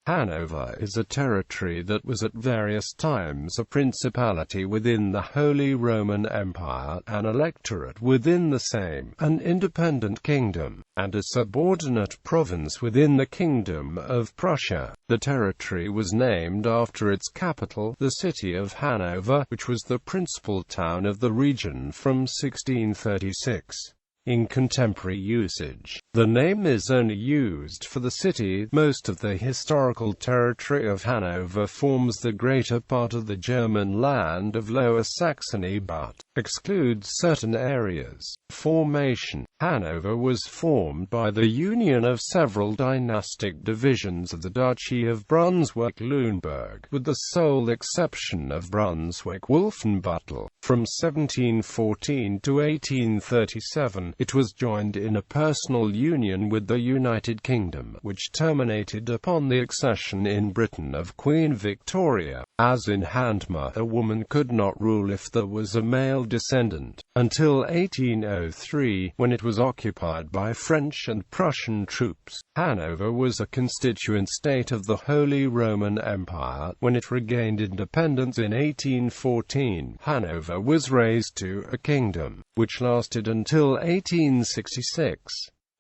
Hanover is a territory that was at various times a principality within the Holy Roman Empire, an electorate within the same, an independent kingdom, and a subordinate province within the Kingdom of Prussia. The territory was named after its capital, the city of Hanover, which was the principal town of the region from 1636. In contemporary usage, the name is only used for the city. Most of the historical territory of Hanover forms the greater part of the German land of Lower Saxony but excludes certain areas. Formation: Hanover was formed by the union of several dynastic divisions of the Duchy of Brunswick-Lneburg, with the sole exception of Brunswick-Wolfenbüttel. From 1714 to 1837, it was joined in a personal union with the United Kingdom, which terminated upon the accession in Britain of Queen Victoria. As in Hanover, a woman could not rule if there was a male descendant, until 1803, when it was occupied by French and Prussian troops. Hanover was a constituent state of the Holy Roman Empire. When it regained independence in 1814, Hanover was raised to a kingdom, which lasted until 1866.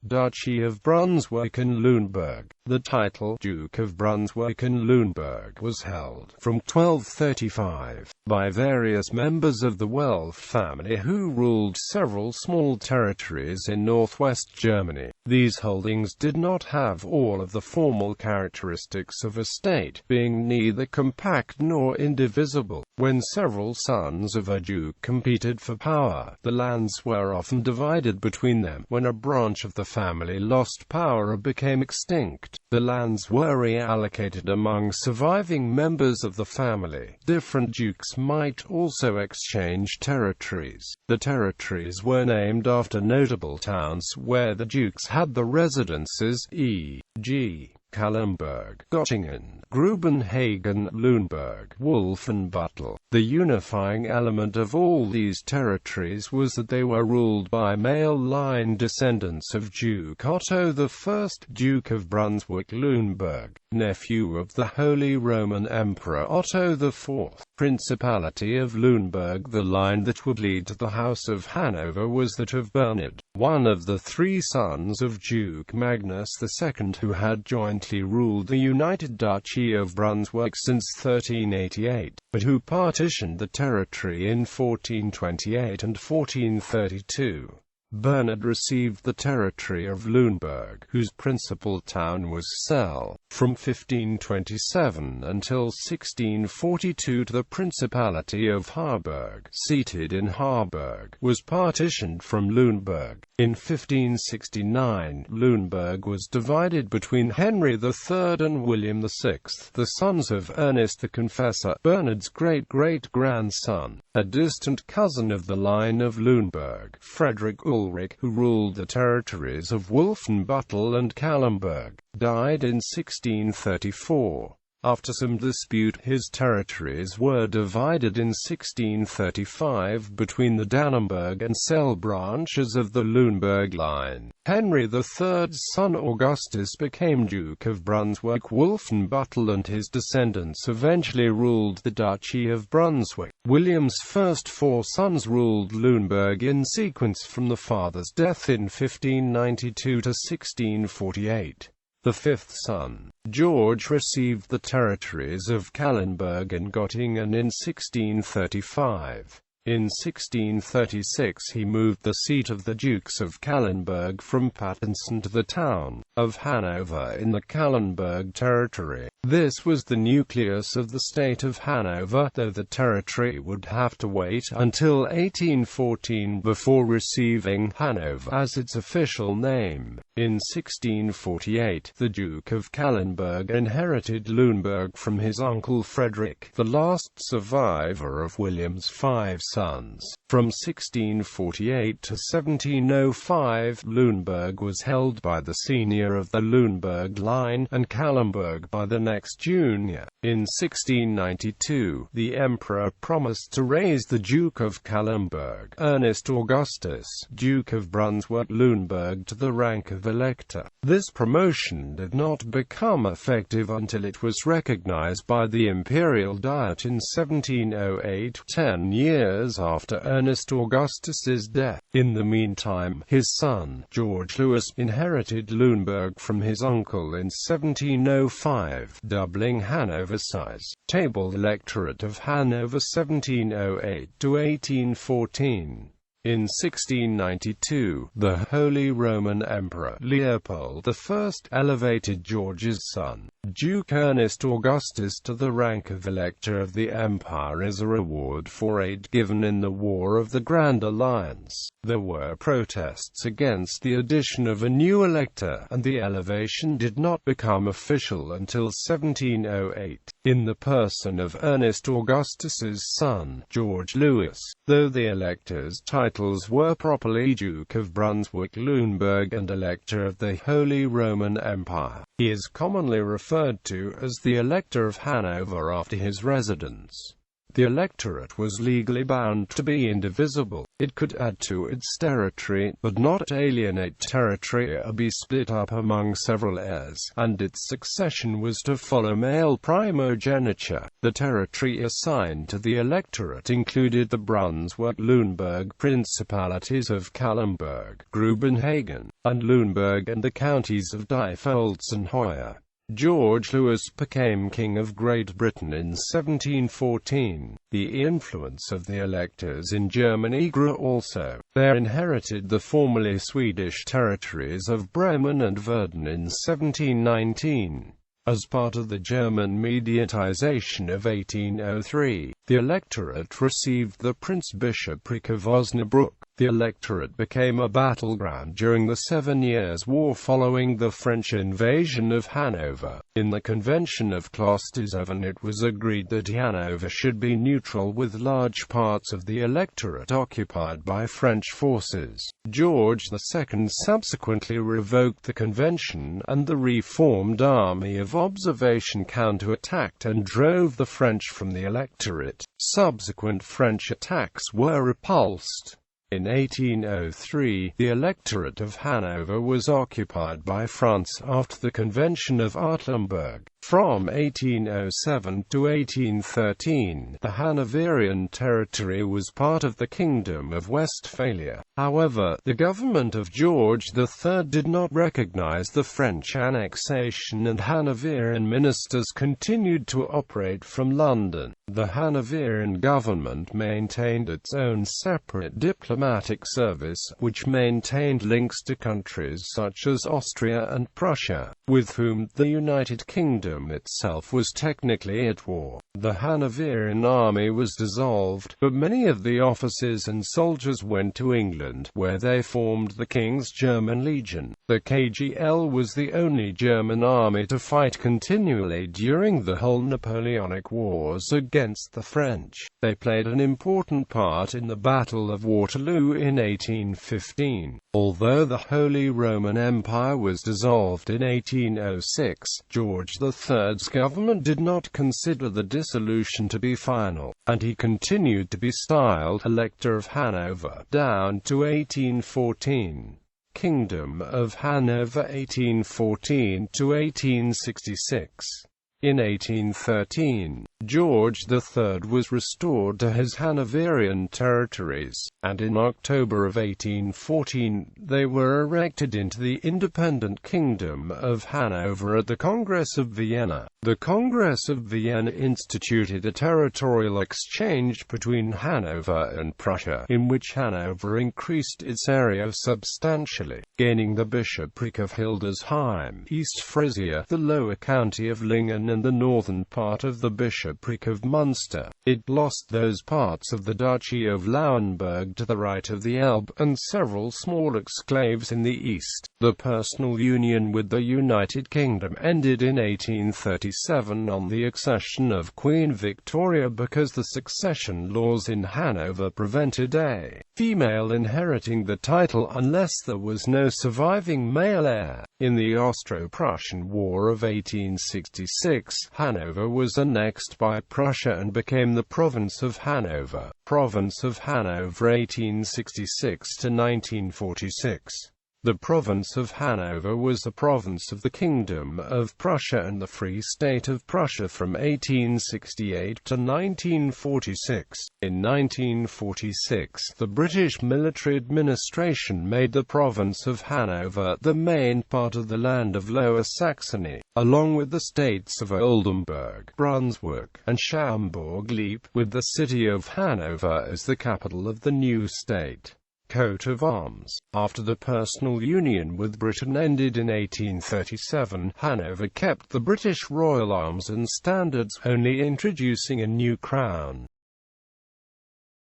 Duchy of Brunswick-Lneburg. The title Duke of Brunswick-Lneburg was held from 1235 by various members of the Welf family who ruled several small territories in northwest Germany. These holdings did not have all of the formal characteristics of a state, being neither compact nor indivisible. When several sons of a duke competed for power, the lands were often divided between them. When a branch of the family lost power or became extinct, the lands were reallocated among surviving members of the family. Different dukes might also exchange territories. The territories were named after notable towns where the dukes had the residences, e.g. Kallenberg, Göttingen, Grubenhagen, Lüneburg, Wolfenbüttel. The unifying element of all these territories was that they were ruled by male-line descendants of Duke Otto I, Duke of Brunswick-Lneburg, nephew of the Holy Roman Emperor Otto IV. Principality of Lüneburg. The line that would lead to the House of Hanover was that of Bernard, one of the three sons of Duke Magnus II, who had jointly ruled the United Duchy of Brunswick since 1388, but who partitioned the territory in 1428 and 1432. Bernard received the territory of Lüneburg, whose principal town was Celle, from 1527 until 1642. The Principality of Harburg, seated in Harburg, was partitioned from Lüneburg. In 1569, Lüneburg was divided between Henry III and William VI, the sons of Ernest the Confessor, Bernard's great-great-grandson, a distant cousin of the line of Lüneburg. Frederick Ulrich, who ruled the territories of Wolfenbüttel and Kallenberg, died in 1634. After some dispute, his territories were divided in 1635 between the Dannenberg and Celle branches of the Lüneburg line. Henry III's son Augustus became Duke of Brunswick-Wolfenbüttel, and his descendants eventually ruled the Duchy of Brunswick. William's first four sons ruled Lüneburg in sequence from the father's death in 1592 to 1648. The fifth son, George, received the territories of Kallenberg and Göttingen in 1635. In 1636 he moved the seat of the Dukes of Kallenberg from Pattensen to the town of Hanover in the Kallenberg territory. This was the nucleus of the state of Hanover, though the territory would have to wait until 1814 before receiving Hanover as its official name. In 1648, the Duke of Kallenberg inherited Lüneburg from his uncle Frederick, the last survivor of William's 5 sons. From 1648 to 1705, Lüneburg was held by the senior of the Lüneburg line, and Kallenberg by the next junior. In 1692, the emperor promised to raise the Duke of Kallenberg, Ernest Augustus, Duke of Brunswick-Lneburg, to the rank of Elector. This promotion did not become effective until it was recognized by the Imperial Diet in 1708, 10 years after Ernest Augustus's death. In the meantime, his son, George Louis, inherited Lüneburg from his uncle in 1705, doubling Hanover's size. Table Electorate of Hanover 1708 to 1814. In 1692, the Holy Roman Emperor Leopold I elevated George's son, Duke Ernest Augustus, to the rank of Elector of the Empire as a reward for aid given in the War of the Grand Alliance. There were protests against the addition of a new elector, and the elevation did not become official until 1708, in the person of Ernest Augustus's son, George Louis. Though the elector's titles were properly Duke of Brunswick-Lneburg and Elector of the Holy Roman Empire, he is commonly referred to as the Elector of Hanover after his residence. The electorate was legally bound to be indivisible. It could add to its territory, but not alienate territory or be split up among several heirs, and its succession was to follow male primogeniture. The territory assigned to the electorate included the Brunswick-Lneburg principalities of Kallenberg, Grubenhagen, and Lüneburg, and the counties of Diepholz and Hoya. George Louis became King of Great Britain in 1714. The influence of the electors in Germany grew also. They inherited the formerly Swedish territories of Bremen and Verden in 1719. As part of the German mediatization of 1803, the electorate received the Prince-Bishopric of Osnabrück. The electorate became a battleground during the 7 Years' War following the French invasion of Hanover. In the Convention of Klosterhoven it was agreed that Hanover should be neutral, with large parts of the electorate occupied by French forces. George II subsequently revoked the convention, and the reformed Army of Observation counterattacked and drove the French from the electorate. Subsequent French attacks were repulsed. In 1803, the Electorate of Hanover was occupied by France after the Convention of Artlemberg. From 1807 to 1813, the Hanoverian territory was part of the Kingdom of Westphalia. However, the government of George III did not recognize the French annexation, and Hanoverian ministers continued to operate from London. The Hanoverian government maintained its own separate diplomatic service, which maintained links to countries such as Austria and Prussia, with whom the United Kingdom itself was technically at war. The Hanoverian army was dissolved, but many of the officers and soldiers went to England, where they formed the King's German Legion. The KGL was the only German army to fight continually during the whole Napoleonic Wars against the French. They played an important part in the Battle of Waterloo in 1815. Although the Holy Roman Empire was dissolved in 1806, George III's government did not consider the dissolution to be final, and he continued to be styled Elector of Hanover, down to 1814. Kingdom of Hanover 1814 to 1866. In 1813, George III was restored to his Hanoverian territories, and in October of 1814, they were erected into the independent Kingdom of Hanover at the Congress of Vienna. The Congress of Vienna instituted a territorial exchange between Hanover and Prussia, in which Hanover increased its area substantially, gaining the bishopric of Hildesheim, East Frisia, the lower county of Lingen, and the northern part of the bishopric of Munster. It lost those parts of the Duchy of Lauenburg to the right of the Elbe, and several small exclaves in the east. The personal union with the United Kingdom ended in 1837 on the accession of Queen Victoria because the succession laws in Hanover prevented a female inheriting the title unless there was no surviving male heir. In the Austro-Prussian War of 1866, Hanover was annexed by Prussia and became the Province of Hanover. Province of Hanover 1866 to 1946. The Province of Hanover was a province of the Kingdom of Prussia and the Free State of Prussia from 1868 to 1946. In 1946, the British military administration made the Province of Hanover the main part of the land of Lower Saxony, along with the states of Oldenburg, Brunswick, and Schaumburg-Lippe, with the city of Hanover as the capital of the new state. Coat of arms. After the personal union with Britain ended in 1837, Hanover kept the British royal arms and standards, only introducing a new crown.